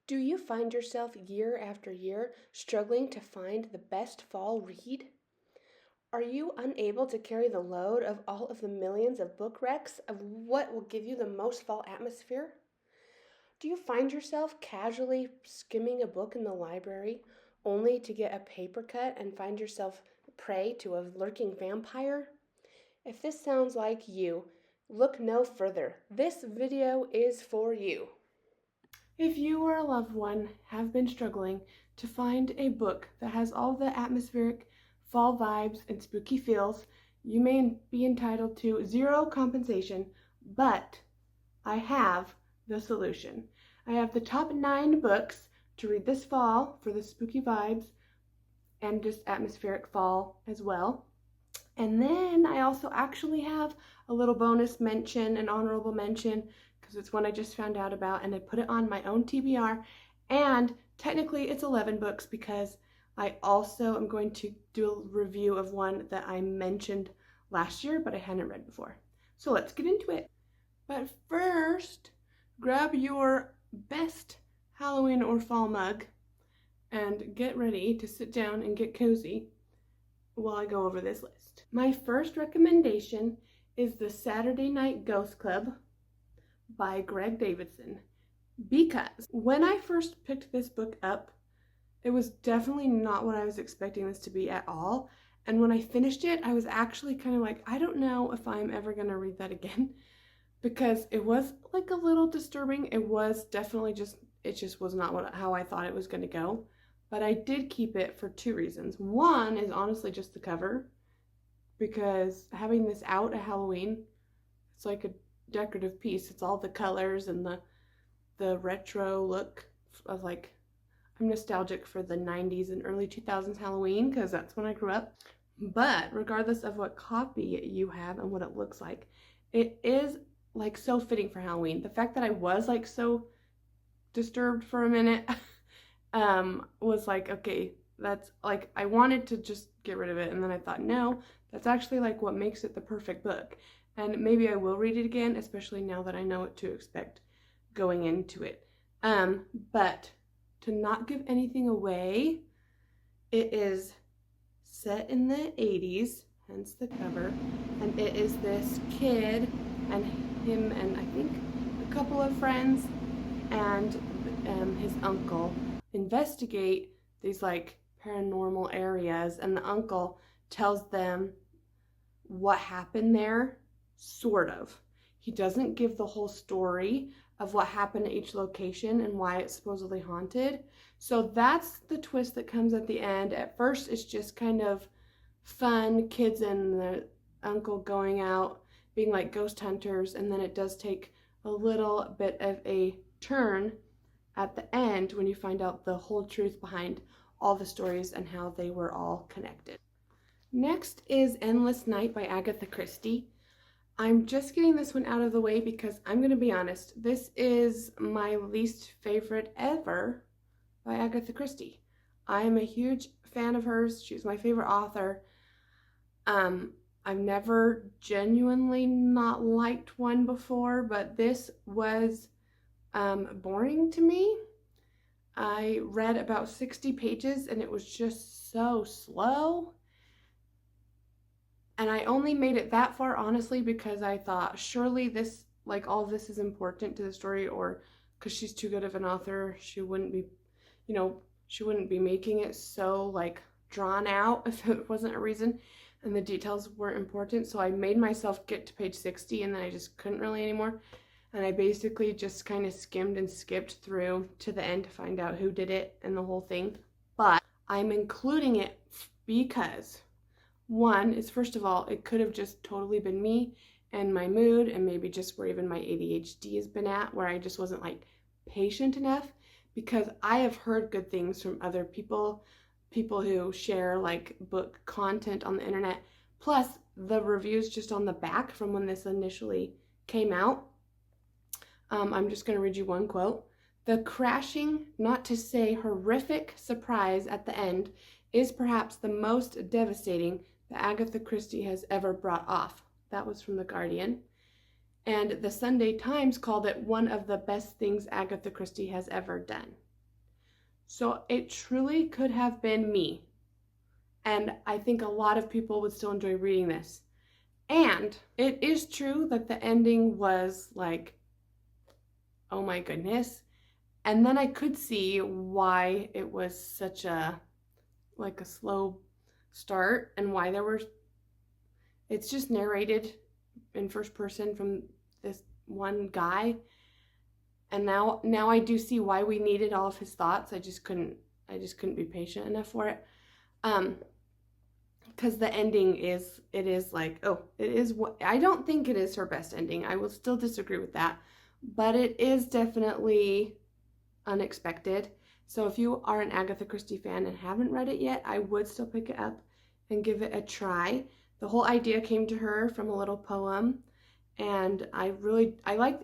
Do you find yourself year after year struggling to find the best fall read? Are you unable to carry the load of all of the millions of book recs of what will give you the most fall atmosphere? Do you find yourself casually skimming a book in the library only to get a paper cut and find yourself prey to a lurking vampire? If this sounds like you, look no further. This video is for you. If you or a loved one have been struggling to find a book that has all the atmospheric fall vibes and spooky feels, you may be entitled to zero compensation, but I have the solution. I have the top 9 books to read this fall for the spooky vibes and just atmospheric fall as well. And then I also actually have a little bonus mention, an honorable mention, because it's one I just found out about, and I put it on my own TBR. And technically it's 11 books because I also am going to do a review of one that I mentioned last year, but I hadn't read before. So let's get into it. But first, grab your best Halloween or fall mug and get ready to sit down and get cozy while I go over this list. My first recommendation is The Saturday Night Ghost Club by Greg Davidson, because when I first picked this book up, it was definitely not what I was expecting this to be at all. And when I finished it, I was actually kind of like, I don't know if I'm ever going to read that again, because it was like a little disturbing. It was definitely it just was not how I thought it was going to go. But I did keep it for 2 reasons. One is honestly just the cover, because having this out at Halloween, it's like a decorative piece. It's all the colors and the retro look of, like, I'm nostalgic for the 90s and early 2000s Halloween because that's when I grew up. But regardless of what copy you have and what it looks like, it is like so fitting for Halloween. The fact that I was like so disturbed for a minute was like, okay, that's like, I wanted to just get rid of it, and then I thought, no, that's actually like what makes it the perfect book. And maybe I will read it again, especially now that I know what to expect going into it. But to not give anything away, it is set in the 80s, hence the cover, and it is this kid and him and I think a couple of friends and his uncle investigate these like paranormal areas, and the uncle tells them what happened there, sort of. He doesn't give the whole story of what happened at each location and why it's supposedly haunted. So that's the twist that comes at the end. At first it's just kind of fun, kids and the uncle going out being like ghost hunters, and then it does take a little bit of a turn at the end when you find out the whole truth behind all the stories and how they were all connected. Next is Endless Night by Agatha Christie. I'm just getting this one out of the way because I'm going to be honest, this is my least favorite ever by Agatha Christie. I am a huge fan of hers. She's my favorite author. I've never genuinely not liked one before, but this was boring to me. I read about 60 pages and it was just so slow. And I only made it that far, honestly, because I thought surely this, like, all of this is important to the story, or because she's too good of an author, she wouldn't be, she wouldn't be making it so like drawn out if it wasn't a reason and the details weren't important. So I made myself get to page 60 and then I just couldn't really anymore. And I basically just kind of skimmed and skipped through to the end to find out who did it and the whole thing. But I'm including it because one is, first of all, it could have just totally been me and my mood, and maybe just where even my ADHD has been at, where I just wasn't like patient enough, because I have heard good things from other people who share like book content on the internet, plus the reviews just on the back from when this initially came out. I'm just going to read you one quote. "The crashing, not to say horrific, surprise at the end is perhaps the most devastating that Agatha Christie has ever brought off." That was from The Guardian. And the Sunday Times called it one of the best things Agatha Christie has ever done. So it truly could have been me. And I think a lot of people would still enjoy reading this. And it is true that the ending was like, oh my goodness. And then I could see why it was such a slow start, and why it's just narrated in first person from this one guy. And now I do see why we needed all of his thoughts. I just couldn't be patient enough for it. Because the ending is like, oh, it is what I don't think it is her best ending. I will still disagree with that, but it is definitely unexpected. So if you are an Agatha Christie fan and haven't read it yet, I would still pick it up and give it a try. The whole idea came to her from a little poem, and I like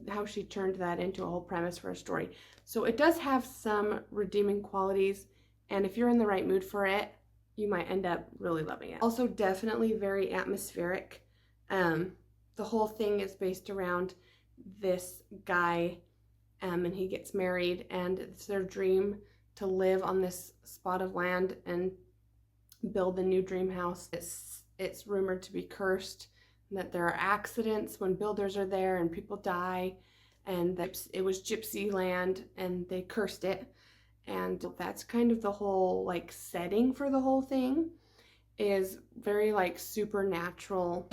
how she turned that into a whole premise for a story. So it does have some redeeming qualities, and if you're in the right mood for it, you might end up really loving it. Also definitely very atmospheric. The whole thing is based around this guy, and he gets married, and it's their dream to live on this spot of land and build the new dream house. It's rumored to be cursed, and that there are accidents when builders are there and people die, and that it was gypsy land and they cursed it. And that's kind of the whole like setting for the whole thing, is very like supernatural.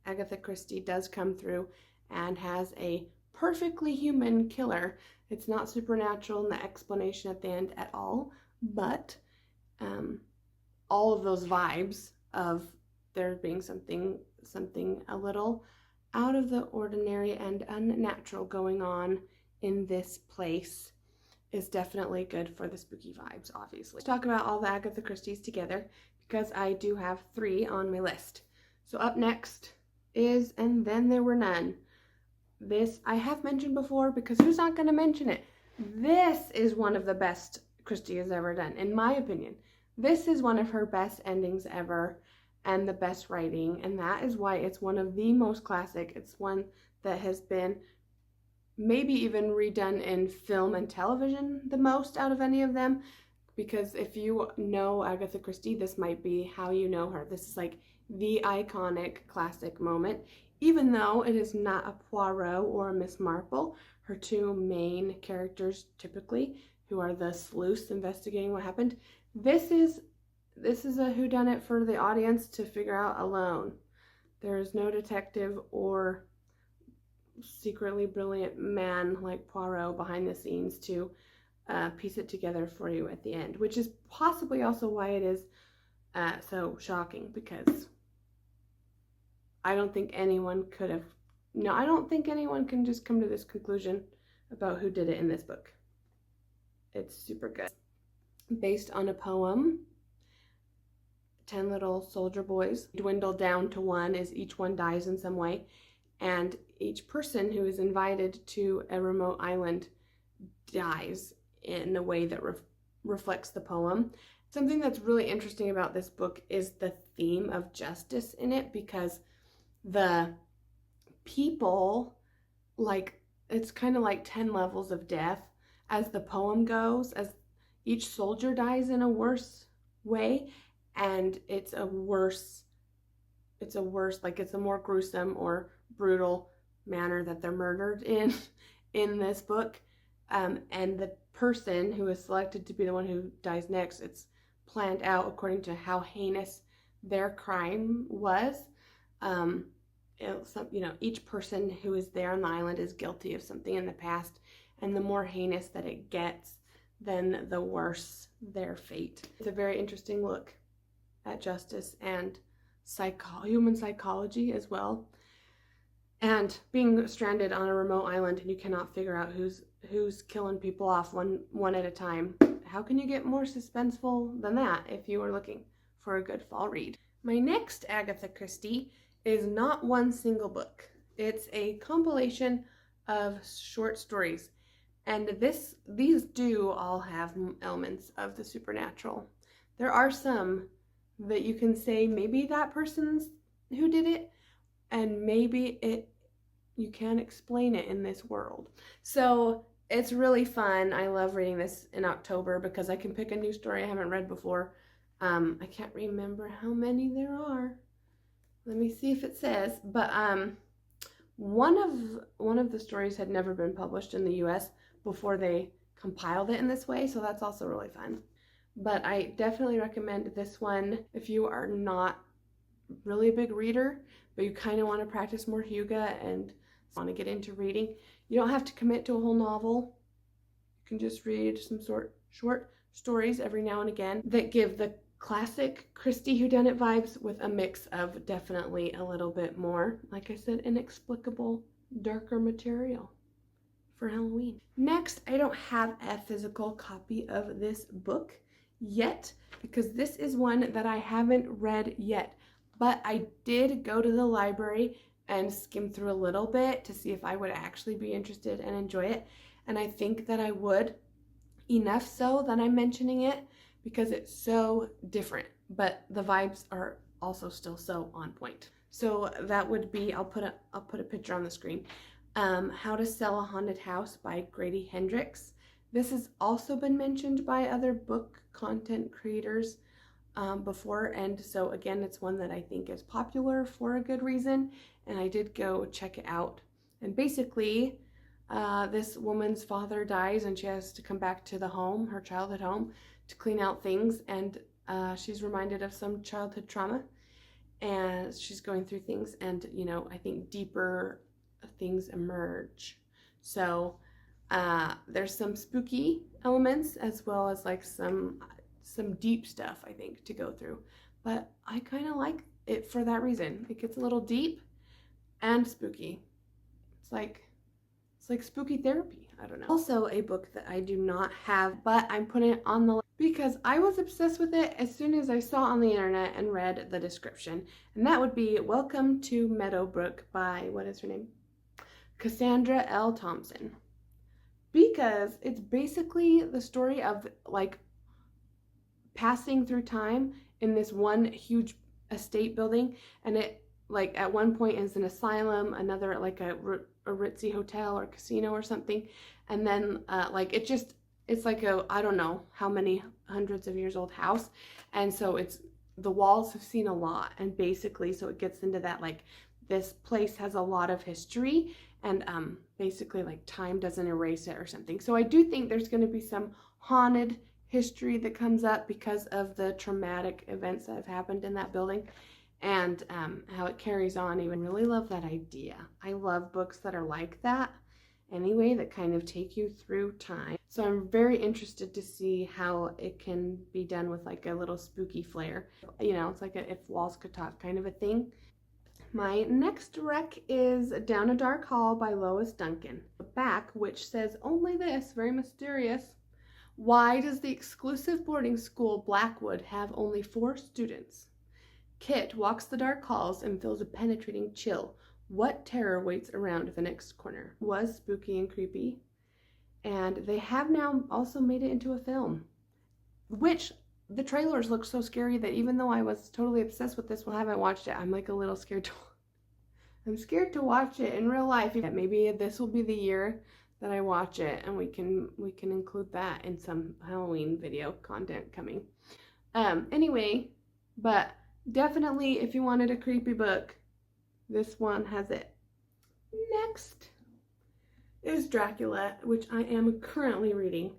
Agatha Christie does come through and has a perfectly human killer. It's not supernatural in the explanation at the end at all, but all of those vibes of there being something a little out of the ordinary and unnatural going on in this place is definitely good for the spooky vibes, obviously. Let's talk about all the Agatha Christies together, because I do have 3 on my list. So up next is And Then There Were None. This I have mentioned before, because who's not going to mention it? This is one of the best Christie has ever done, in my opinion. This is one of her best endings ever, and the best writing, and that is why it's one of the most classic. It's one that has been maybe even redone in film and television the most out of any of them, because if you know Agatha Christie, this might be how you know her. This is like the iconic classic moment, even though it is not a Poirot or a Miss Marple, her 2 main characters typically, who are the sleuths investigating what happened. This is a whodunit for the audience to figure out alone. There is no detective or secretly brilliant man like Poirot behind the scenes to piece it together for you at the end, which is possibly also why it is so shocking, because I don't think anyone can just come to this conclusion about who did it in this book. It's super good. Based on a poem, 10 little soldier boys dwindle down to 1 as each one dies in some way, and each person who is invited to a remote island dies in a way that reflects the poem. Something that's really interesting about this book is the theme of justice in it, because the people, like, it's kind of like 10 levels of death as the poem goes, as each soldier dies in a worse way, and it's a more gruesome or brutal manner that they're murdered in this book. And the person who is selected to be the one who dies next, it's planned out according to how heinous their crime was. Each person who is there on the island is guilty of something in the past, and the more heinous that it gets, then the worse their fate. It's a very interesting look at justice and human psychology as well. And being stranded on a remote island and you cannot figure out who's killing people off one at a time. How can you get more suspenseful than that if you are looking for a good fall read? My next Agatha Christie is not one single book. It's a compilation of short stories. And these do all have elements of the supernatural. There are some that you can say maybe that person's who did it, and maybe you can't explain it in this world. So It's really fun. I love reading this in October because I can pick a new story I haven't read before. I can't remember how many there are. Let me see if it says, but one of the stories had never been published in the US before they compiled it in this way, so that's also really fun. But I definitely recommend this one if you are not really a big reader, but you kind of want to practice more hygge and want to get into reading. You don't have to commit to a whole novel. You can just read some short stories every now and again that give the classic Christie whodunit vibes with a mix of definitely a little bit more, like I said, inexplicable, darker material for Halloween. Next, I don't have a physical copy of this book yet because this is one that I haven't read yet, but I did go to the library and skim through a little bit to see if I would actually be interested and enjoy it, and I think that I would, enough so that I'm mentioning it because it's so different, but the vibes are also still so on point. So that would be, I'll put a picture on the screen. How to Sell a Haunted House by Grady Hendrix. This has also been mentioned by other book content creators before, and so again, it's one that I think is popular for a good reason, and I did go check it out. And basically, this woman's father dies and she has to come back to the home, her childhood home, to clean out things, and she's reminded of some childhood trauma, and she's going through things, and you know, I think deeper things emerge. So there's some spooky elements as well as like some deep stuff, I think, to go through, but I kind of like it for that reason. It gets a little deep and spooky. It's like spooky therapy. I don't know. Also a book that I do not have, but I'm putting it on the list because I was obsessed with it as soon as I saw on the internet and read the description, and that would be Welcome to Meadowbrook by, what is her name? Cassandra L. Thompson. Because it's basically the story of like passing through time in this one huge estate building, and it like at one point is an asylum, another like a ritzy hotel or casino or something, and then like it's like a, I don't know how many hundreds of years old house, and so it's, the walls have seen a lot, and basically so it gets into that like this place has a lot of history, and basically like time doesn't erase it or something. So I do think there's going to be some haunted history that comes up because of the traumatic events that have happened in that building, and how it carries on. I even really love that idea. I love books that are like that anyway, that kind of take you through time. So I'm very interested to see how it can be done with like a little spooky flair. You know, it's like a If Walls Could Talk kind of a thing. My next rec is Down a Dark Hall by Lois Duncan. The back, which says only this, very mysterious. Why does the exclusive boarding school Blackwood have only 4 students? Kit walks the dark halls and feels a penetrating chill. What terror waits around the next corner? Was spooky and creepy. And they have now also made it into a film, which the trailers look so scary that even though I was totally obsessed with this one, I haven't watched it. I'm like a little scared to I'm scared to watch it in real life. Maybe this will be the year that I watch it, and we can include that in some Halloween video content coming. Anyway, but definitely if you wanted a creepy book, this one has it. Next is Dracula, which I am currently reading,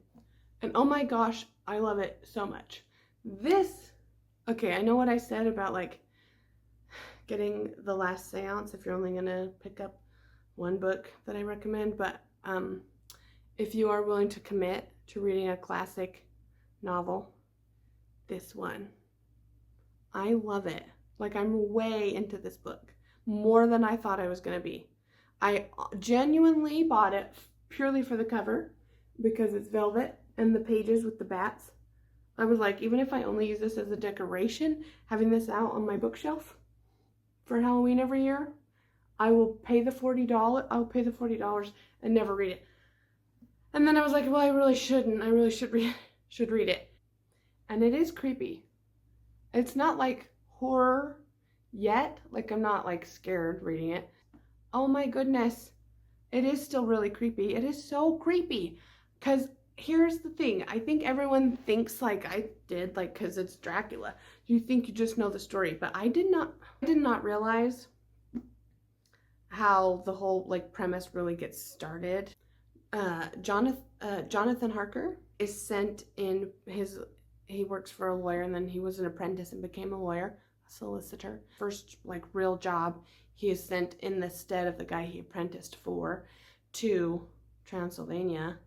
and oh my gosh, I love it so much. This, okay, I know what I said about like getting The Last Seance if you're only gonna pick up one book that I recommend, but if you are willing to commit to reading a classic novel, this one, I love it. Like, I'm way into this book, more than I thought I was gonna be. I genuinely bought it purely for the cover because it's velvet and the pages with the bats. I was like, even if I only use this as a decoration, having this out on my bookshelf for Halloween every year, I will pay the $40. I'll pay the $40 and never read it. And then I was like, well, I really shouldn't. I really should read it. And it is creepy. It's not like horror yet. Like, I'm not like scared reading it. Oh my goodness. It is still really creepy. It is so creepy. Because here's the thing. I think everyone thinks like I did, like, because it's Dracula. You think you just know the story. But I did not realize how the whole, like, premise really gets started. Jonathan Harker is sent in he works for a lawyer, and then he was an apprentice and became a lawyer, a solicitor. First, like, real job, he is sent in the stead of the guy he apprenticed for to Transylvania,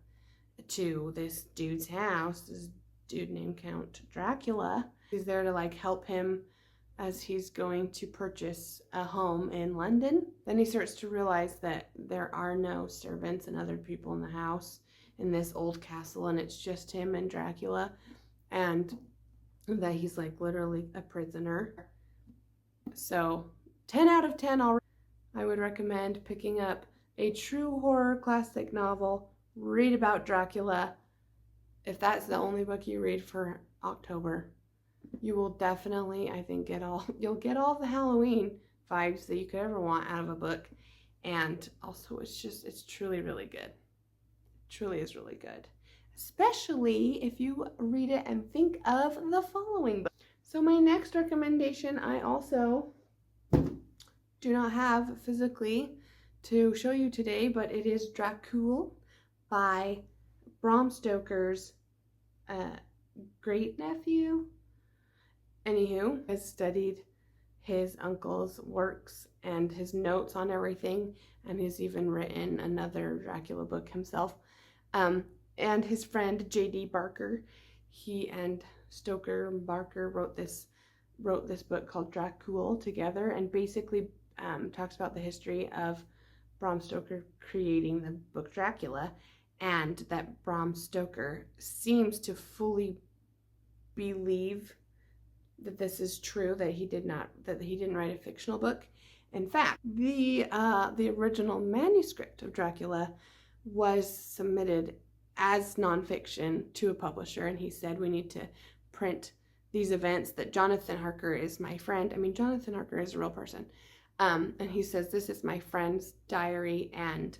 to this dude's house, this dude named Count Dracula. He's there to, like, help him as he's going to purchase a home in London. Then he starts to realize that there are no servants and other people in the house in this old castle, and it's just him and Dracula, and that he's, like, literally a prisoner. So 10 out of 10 already. I would recommend picking up a true horror classic novel. Read about Dracula. If that's the only book you read for October, you will definitely, I think, you'll get all the Halloween vibes that you could ever want out of a book. And also, it's truly really good. It truly is really good. Especially if you read it and think of the following book. So my next recommendation, I also do not have physically to show you today, but it is Dracula by Bram Stoker's great nephew. Anywho, has studied his uncle's works and his notes on everything, and he's even written another Dracula book himself. And his friend J.D. Barker, he and Stoker Barker wrote this book called Dracula together, and basically talks about the history of Bram Stoker creating the book Dracula, and that Bram Stoker seems to fully believe that this is true, that he didn't write a fictional book. In fact, the original manuscript of Dracula was submitted as nonfiction to a publisher, and he said, we need to print these events that Jonathan Harker is my friend. I mean, Jonathan Harker is a real person. And he says, this is my friend's diary and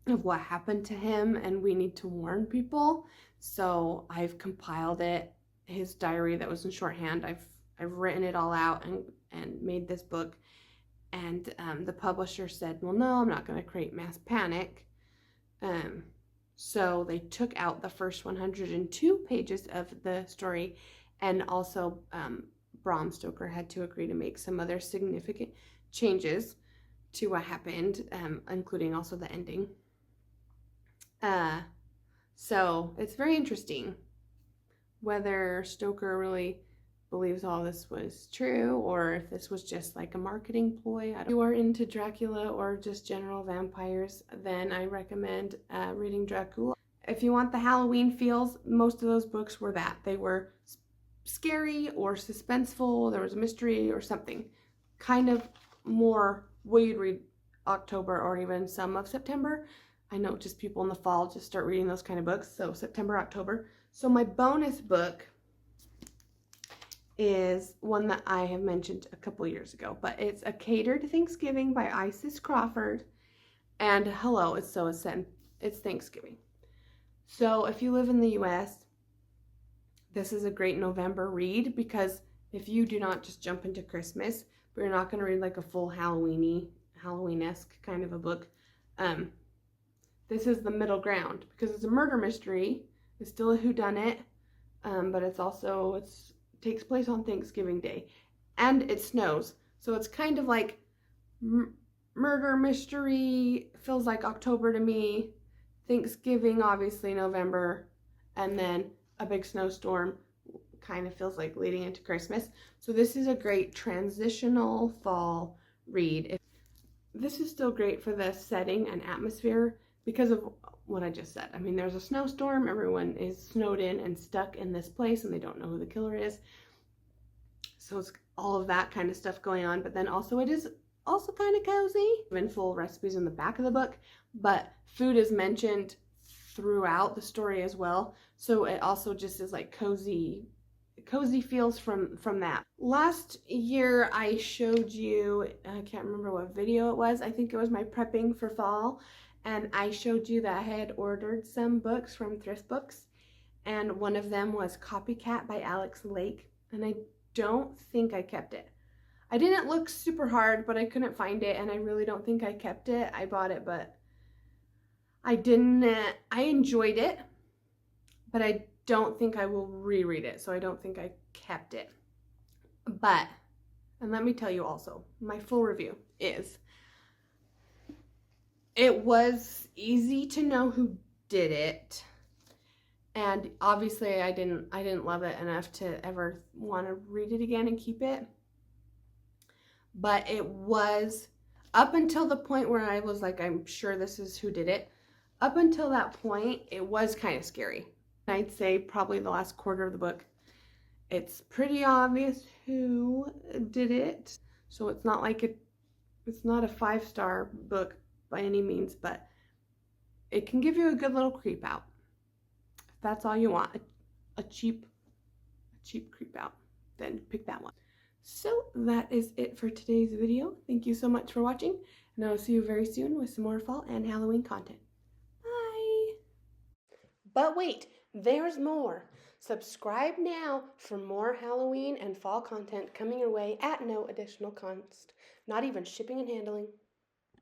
of what happened to him, and we need to warn people. So I've compiled it, his diary that was in shorthand. I've written it all out and made this book. And the publisher said, well, no, I'm not going to create mass panic. So they took out the first 102 pages of the story, and also Bram Stoker had to agree to make some other significant changes to what happened, including also the ending. So it's very interesting whether Stoker really believes all this was true, or if this was just like a marketing ploy. If you are into Dracula or just general vampires, then I recommend reading Dracula. If you want the Halloween feels, most of those books were that. They were scary or suspenseful, there was a mystery or something. Kind of more what you'd read October or even some of September. I know just people in the fall just start reading those kind of books, so September, October. So my bonus book is one that I have mentioned a couple years ago, but it's A Catered Thanksgiving by Isis Crawford. And hello, it's Thanksgiving. So if you live in the US, this is a great November read, because if you do not just jump into Christmas, but you're not going to read like a full Halloween-esque kind of a book, this is the middle ground, because it's a murder mystery. It's still a whodunit, but it takes place on Thanksgiving Day, and it snows, so it's kind of like murder mystery. Feels like October to me. Thanksgiving, obviously November, and then a big snowstorm kind of feels like leading into Christmas. So this is a great transitional fall read. This is still great for the setting and atmosphere because of what I just said. I mean, there's a snowstorm, everyone is snowed in and stuck in this place, and they don't know who the killer is. So it's all of that kind of stuff going on, but then also it is also kind of cozy. Even full recipes in the back of the book, but food is mentioned throughout the story as well. So it also just is like cozy cozy feels from that. Last year I showed you, I can't remember what video it was, I think it was my prepping for fall, and I showed you that I had ordered some books from Thrift Books, and one of them was Copycat by Alex Lake, and I don't think I kept it. I didn't look super hard, but I couldn't find it, and I really don't think I kept it. I bought it, but I didn't. I enjoyed it, but I don't think I will reread it, so I don't think I kept it. But, and let me tell you also, my full review is, it was easy to know who did it, and obviously I didn't love it enough to ever want to read it again and keep it. But it was, up until the point where I was like, I'm sure this is who did it, up until that point, it was kind of scary. I'd say probably the last quarter of the book, it's pretty obvious who did it. So it's not like it's not a 5-star book by any means, but it can give you a good little creep out. If that's all you want, a cheap creep out, then pick that one. So that is it for today's video. Thank you so much for watching, and I will see you very soon with some more fall and Halloween content. Bye! But wait, there's more. Subscribe now for more Halloween and fall content coming your way at no additional cost, not even shipping and handling.